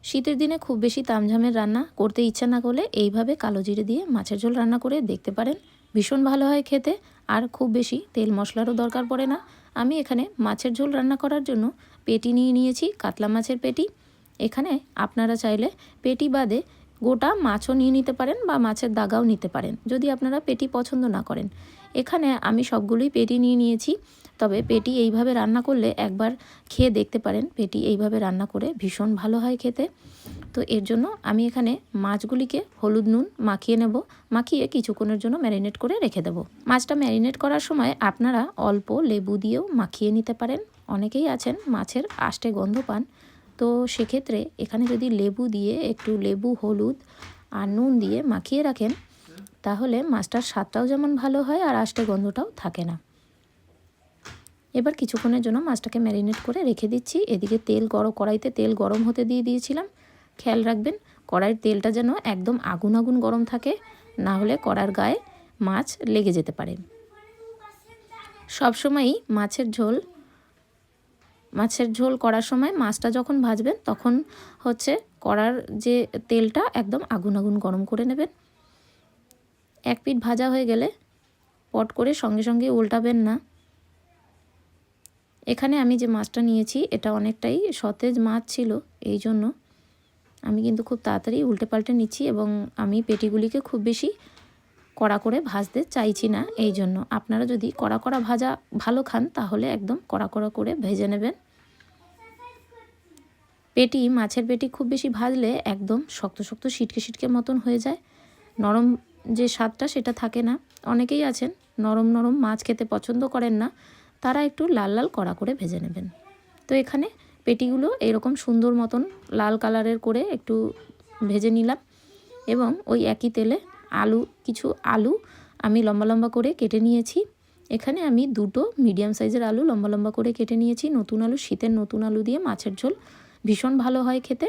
শীতের দিনে খুব বেশি তামঝামের রান্না করতে ইচ্ছা না করলে এইভাবে কালো জিরে দিয়ে মাছের ঝোল রান্না করে দেখতে পারেন। ভীষণ ভালো হয় খেতে, আর খুব বেশি তেল মশলারও দরকার পড়ে না। আমি এখানে মাছের ঝোল রান্না করার জন্য পেটি নিয়ে নিয়েছি, কাতলা মাছের পেটি। এখানে আপনারা চাইলে পেটি বাদে গোটা মাছও নিয়ে নিতে পারেন বা মাছের দাগাও নিতে পারেন, যদি আপনারা পেটি পছন্দ না করেন। এখানে আমি সবগুলোই পেটি নিয়ে নিয়েছি। তবে পেটি এইভাবে রান্না করলে একবার খেয়ে দেখতে পারেন। পেটি এইভাবে রান্না করে ভীষণ ভালো হয় খেতে। তো এর জন্য আমি এখানে মাছগুলিকে হলুদ নুন মাখিয়ে নেব, মাখিয়ে কিছুক্ষণের জন্য ম্যারিনেট করে রেখে দেব। মাছটা ম্যারিনেট করার সময় আপনারা অল্প লেবু দিয়েও মাখিয়ে নিতে পারেন। অনেকেই আছেন মাছের আষ্টে গন্ধ পান, তো সেক্ষেত্রে এখানে যদি লেবু দিয়ে একটু লেবু, হলুদ আর নুন দিয়ে মাখিয়ে রাখেন, তাহলে মাছটার স্বাদটাও যেমন ভালো হয় আর আষ্টে গন্ধটাও থাকে না। এবার কিছুক্ষণের জন্য মাছটাকে ম্যারিনেট করে রেখে দিচ্ছি। এদিকে কড়াইতে তেল গরম হতে দিয়ে দিয়েছিলাম। খেয়াল রাখবেন কড়াইয়ের তেলটা যেন একদম আগুন আগুন গরম থাকে, না হলে কড়ার গায়ে মাছ লেগে যেতে পারে। সবসময়ই মাছের ঝোল করার সময় মাছটা যখন ভাজবেন তখন কড়ার যে তেলটা একদম আগুন আগুন গরম করে নেবেন। এক পিঠ ভাজা হয়ে গেলে পট করে সঙ্গে সঙ্গে উল্টাবেন না। এখানে আমি যে মাছটা নিয়েছি এটা অনেকটাই সতেজ মাছ ছিল, এই জন্য আমি কিন্তু খুব তাড়াতাড়ি উল্টে পাল্টে নিচ্ছি, এবং আমি পেটিগুলিকে খুব বেশি কড়া করে ভাজতে চাইছি না। এই জন্য আপনারা যদি কড়া কড়া ভাজা ভালো খান তাহলে একদম কড়া কড়া করে ভেজে নেবেন। মাছের পেটি খুব বেশি ভাজলে একদম শক্ত শক্ত সিটকে সিটকে মতন হয়ে যায়, নরম যে স্বাদটা সেটা থাকে না। অনেকেই আছেন নরম নরম মাছ খেতে পছন্দ করেন না, তারা একটু লাল লাল কড়া করে ভেজে নেবেন। তো এখানে পেটিগুলো এরকম সুন্দর মতন লাল কালারের করে একটু ভেজে নিলাম, এবং ওই একই তেলে কিছু আলু আমি লম্বা লম্বা করে কেটে নিয়েছি। এখানে আমি দুটো মিডিয়াম সাইজের আলু লম্বা লম্বা করে কেটে নিয়েছি। নতুন আলু, শীতের নতুন আলু দিয়ে মাছের ঝোল ভীষণ ভালো হয় খেতে।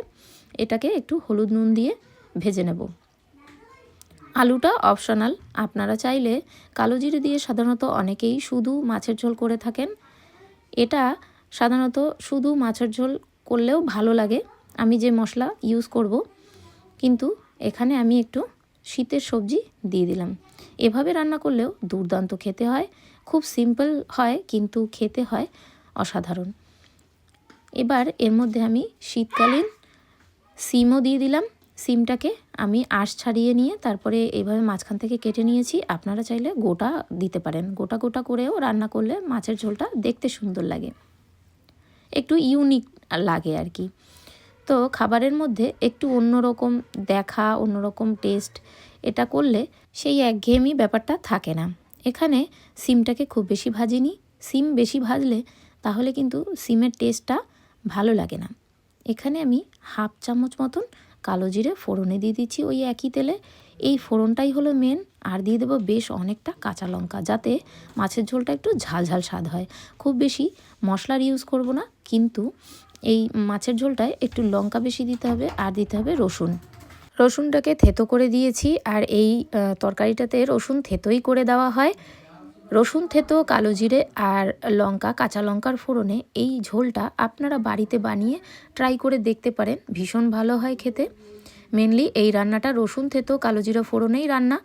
এটাকে একটু হলুদ নুন দিয়ে ভেজে নেব। আলুটা অপশনাল, আপনারা চাইলে কালো জিরে দিয়ে সাধারণত অনেকেই শুধু মাছের ঝোল করে থাকেন। এটা সাধারণত শুধু মাছের ঝোল করলেও ভালো লাগে, আমি যে মশলা ইউজ করব। কিন্তু এখানে আমি একটু শীতের সবজি দিয়ে দিলাম। এভাবে রান্না করলেও দুর্দান্ত খেতে হয়, খুব সিম্পল হয় কিন্তু খেতে হয় অসাধারণ। এবার এর মধ্যে আমি শীতকালীন সিমও দিয়ে দিলাম। সিমটাকে আমি আঁশ ছাড়িয়ে নিয়ে তারপরে এইভাবে মাঝখান থেকে কেটে নিয়েছি। আপনারা চাইলে গোটা দিতে পারেন, গোটা গোটা করেও রান্না করলে মাছের ঝোলটা দেখতে সুন্দর লাগে, একটু ইউনিক লাগে আর কি। তো খাবারের মধ্যে একটু অন্যরকম দেখা, অন্যরকম টেস্ট, এটা করলে সেই একঘেয়েমি ব্যাপারটা থাকে না। এখানে সিমটাকে খুব বেশি ভাজিনি। সিম বেশি ভাজলে তাহলে কিন্তু সিমের টেস্টটা ভালো লাগে না। এখানে আমি হাফ চামচ মতন কালো জিরে ফোড়নে দিয়ে দিচ্ছি ওই একই তেলে। এই ফোড়নটাই হলো মেন। আর দিয়ে দেবো বেশ অনেকটা কাঁচা লঙ্কা, যাতে মাছের ঝোলটা একটু ঝাল ঝাল স্বাদ হয়। খুব বেশি মশলার ইউজ করব না, কিন্তু এই মাছের ঝোলটায় একটু লঙ্কা বেশি দিতে হবে। আর দিতে হবে রসুনটাকে থেতো করে দিয়েছি। আর এই তরকারিটাতে রসুন থেতোই করে দেওয়া হয়। রসুন থেতো, কালো জিরে আর লঙ্কা, কাঁচা লঙ্কার ফোড়নে এই ঝোলটা আপনারা বাড়িতে বানিয়ে ট্রাই করে দেখতে পারেন, ভীষণ ভালো হয় খেতে। মেনলি এই রান্নাটা রসুন থেতো কালো জিরে ফোড়নেই রান্না,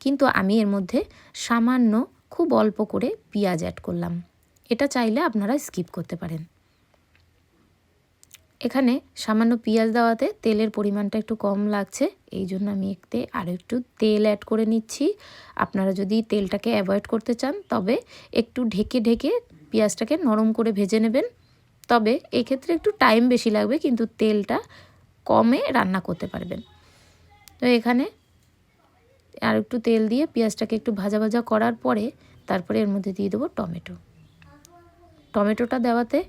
কিন্তু আমি এর মধ্যে সামান্য খুব অল্প করে পেঁয়াজ অ্যাড করলাম। এটা চাইলে আপনারা স্কিপ করতে পারেন। এখানে সামান্য পেঁয়াজ দেওয়াতে তেলের পরিমাণটা একটু কম লাগছে, এই জন্য আমি আরও একটু তেল অ্যাড করে নিচ্ছি। আপনারা যদি তেলটাকে অ্যাভয়েড করতে চান তবে একটু ঢেকে ঢেকে পেঁয়াজটাকে নরম করে ভেজে নেবেন। তবে এক্ষেত্রে একটু টাইম বেশি লাগবে, কিন্তু তেলটা কমে রান্না করতে পারবেন। তো এখানে আর একটু তেল দিয়ে পেঁয়াজটাকে একটু ভাজা ভাজা করার পরে তারপরে এর মধ্যে দিয়ে দেবো টমেটোটা দেওয়াতে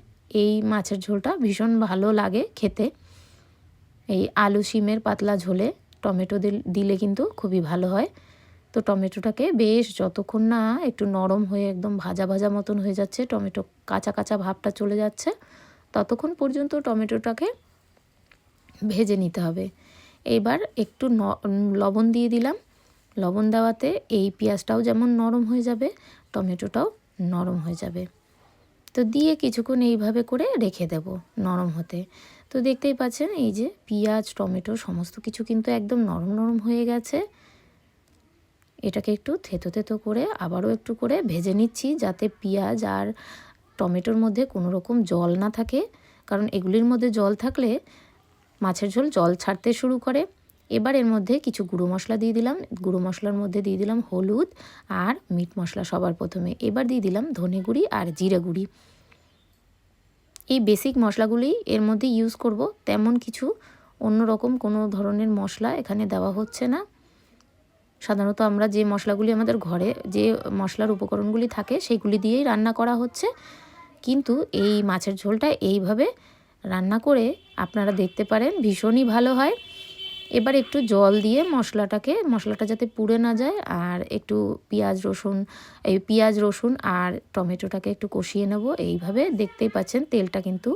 এই মাছের ঝোলটা ভীষণ ভালো লাগে খেতে। এই আলু সিমের পাতলা ঝোলে টমেটো দিলে কিন্তু খুবই ভালো হয়। তো টমেটোটাকে বেশ যতক্ষণ না একটু নরম হয়ে একদম ভাজা ভাজা মতন হয়ে যাচ্ছে, টমেটো কাঁচা কাঁচা ভাবটা চলে যাচ্ছে, ততক্ষণ পর্যন্ত টমেটোটাকে ভেজে নিতে হবে। এবার একটু লবণ দিয়ে দিলাম। লবণ দেওয়াতে এই পেঁয়াজটাও যেমন নরম হয়ে যাবে, টমেটোটাও নরম হয়ে যাবে। তো দিয়ে কিছুক্ষণ এইভাবে করে রেখে দেব নরম হতে। তো তো দেখতেই পাচ্ছেন এই যে পেঁয়াজ টমেটো সমস্ত কিছু কিন্তু একদম নরম নরম হয়ে গেছে। এটাকে একটু থেতো থেতো করে আবারও একটু করে ভেজে নিচ্ছি, যাতে পেঁয়াজ আর টমেটোর মধ্যে কোনো রকম জল না থাকে, কারণ এগুলির মধ্যে জল থাকলে মাছের ঝোল জল ছাড়তে শুরু করে। এবার এর মধ্যে কিছু গুঁড়ো মশলা দিয়ে দিলাম। গুঁড়ো মশলার মধ্যে দিয়ে দিলাম হলুদ আর মিট মশলা সবার প্রথমে। এবার দিয়ে দিলাম ধনে গুঁড়ি আর জিরে গুঁড়ি। এই বেসিক মশলাগুলি এর মধ্যে ইউজ করব, তেমন কিছু অন্য রকম কোনো ধরনের মশলা এখানে দেওয়া হচ্ছে না। সাধারণত আমরা যে মশলাগুলি আমাদের ঘরে যে মশলার উপকরণগুলি থাকে সেইগুলি দিয়েই রান্না করা হচ্ছে, কিন্তু এই মাছের ঝোলটা এইভাবে রান্না করে আপনারা দেখতে পারেন, ভীষণই ভালো হয়। এবার একটু জল দিয়ে মশলাটা যাতে পুড়ে না যায়, আর একটু পেঁয়াজ রসুন আর টমেটোটাকে একটু কষিয়ে নেব। এইভাবে দেখতেই পাচ্ছেন তেলটা কিন্তু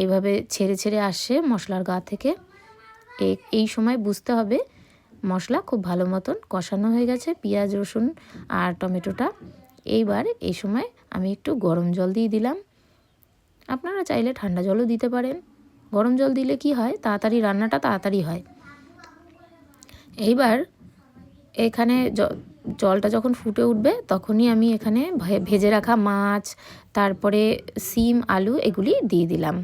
এইভাবে ছেড়ে ছেড়ে আসছে মশলার গা থেকে। এই সময় বুঝতে হবে মশলা খুব ভালো মতন কষানো হয়ে গেছে, পেঁয়াজ রসুন আর টমেটোটা। এইবার এই সময় আমি একটু গরম জল দিয়ে দিলাম। আপনারা চাইলে ঠান্ডা জলও দিতে পারেন। গরম জল দিলে কি হয়, তাড়াতাড়ি রান্নাটা তাড়াতাড়ি হয়। এইবার এখানে জলটা যখন ফুটে উঠবে তখনই আমি এখানে ভেজে রাখা মাছ, তারপরে সিম আলু এগুলি দিয়ে দিলাম।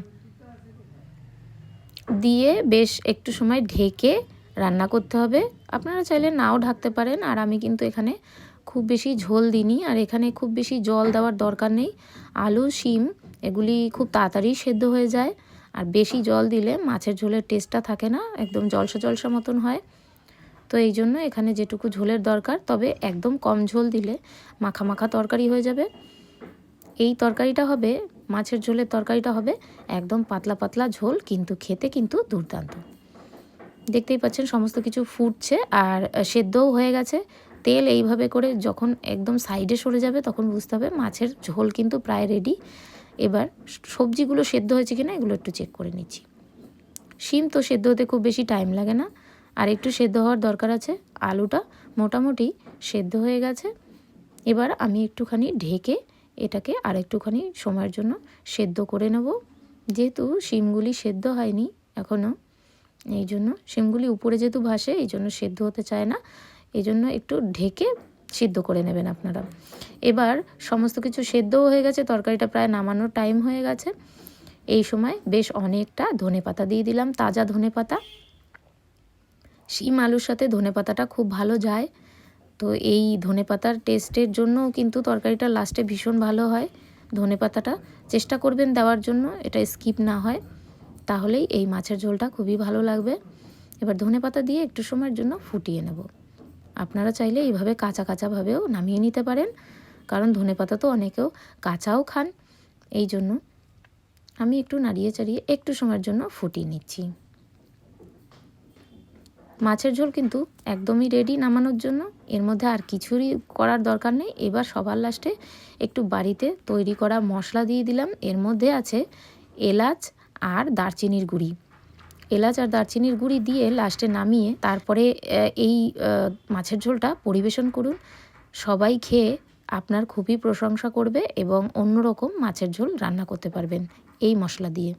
দিয়ে বেশ একটু সময় ঢেকে রান্না করতে হবে। আপনারা চাইলে নাও ঢাকতে পারেন। আর আমি কিন্তু এখানে খুব বেশি ঝোল দিইনি, আর এখানে খুব বেশি জল দেওয়ার দরকার নেই। আলু শিম এগুলি খুব তাড়াতাড়ি সেদ্ধ হয়ে যায়, আর বেশি জল দিলে মাছের ঝোলের টেস্টটা থাকে না, একদম জলসা জলসা মতন হয়। তো এই জন্য এখানে যেটুকু ঝোলের দরকার, তবে একদম কম ঝোল দিলে মাখা মাখা তরকারি হয়ে যাবে। এই তরকারিটা হবে, মাছের ঝোলের তরকারিটা হবে একদম পাতলা পাতলা ঝোল, কিন্তু খেতে কিন্তু দুর্দান্ত। দেখতেই পাচ্ছেন সমস্ত কিছু ফুটছে আর সেদ্ধও হয়ে গেছে। তেল এইভাবে করে যখন একদম সাইডে সরে যাবে তখন বুঝতে হবে মাছের ঝোল কিন্তু প্রায় রেডি। এবার সবজিগুলো সেদ্ধ হয়েছে কিনা এগুলো একটু চেক করে নিচ্ছি। শিম তো সেদ্ধ হতে খুব বেশি টাইম লাগে না, আর একটু সেদ্ধ হওয়ার দরকার আছে। আলুটা মোটামুটি সেদ্ধ হয়ে গেছে। এবার আমি একটুখানি ঢেকে এটাকে আর একটুখানি সময়ের জন্য সেদ্ধ করে নেব। যেহেতু শিমগুলি সেদ্ধ হয়নি এখনও, এই জন্য শিমগুলি উপরে যেহেতু ভাসে এই জন্য সেদ্ধ হতে চায় না, এই জন্য একটু ঢেকে সিদ্ধ করে নেবেন আপনারা। এবার সমস্ত কিছু সেদ্ধও হয়ে গেছে, তরকারিটা প্রায় নামানোর টাইম হয়ে গেছে। এই সময় বেশ অনেকটা ধনেপাতা দিয়ে দিলাম, তাজা ধনেপাতা। শিম আলুর সাথে ধনেপাতাটা খুব ভালো যায়, তো এই ধনেপাতার টেস্টের জন্যও কিন্তু তরকারিটা লাস্টে ভীষণ ভালো হয়। ধনেপাতাটা চেষ্টা করবেন দেওয়ার জন্য, এটা স্কিপ না হয়, তাহলেই এই মাছের ঝোলটা খুবই ভালো লাগবে। এবার ধনেপাতা দিয়ে একটু সময়ের জন্য ফুটিয়ে নেব। আপনারা চাইলে এইভাবে কাঁচা কাঁচাভাবেও নামিয়ে নিতে পারেন, কারণ ধনেপাতা তো অনেকেও কাঁচাও খান। এই জন্য আমি একটু নাড়িয়ে চাড়িয়ে একটু সময়ের জন্য ফুটিয়ে নিচ্ছি। মাছের ঝোল কিন্তু একদমই রেডি নামানোর জন্য, এর মধ্যে আর কিছুরই করার দরকার নেই। এবার সবার লাস্টে একটু বাড়িতে তৈরি করা মশলা দিয়ে দিলাম। এর মধ্যে আছে এলাচ আর দারচিনির গুঁড়ি। এলাচ আর দারচিনির গুঁড়ি দিয়ে লাস্টে নামিয়ে তারপরে এই মাছের ঝোলটা পরিবেশন করুন। সবাই খেয়ে আপনার খুবই প্রশংসা করবে এবং অন্যরকম মাছের ঝোল রান্না করতে পারবেন এই মশলা দিয়ে।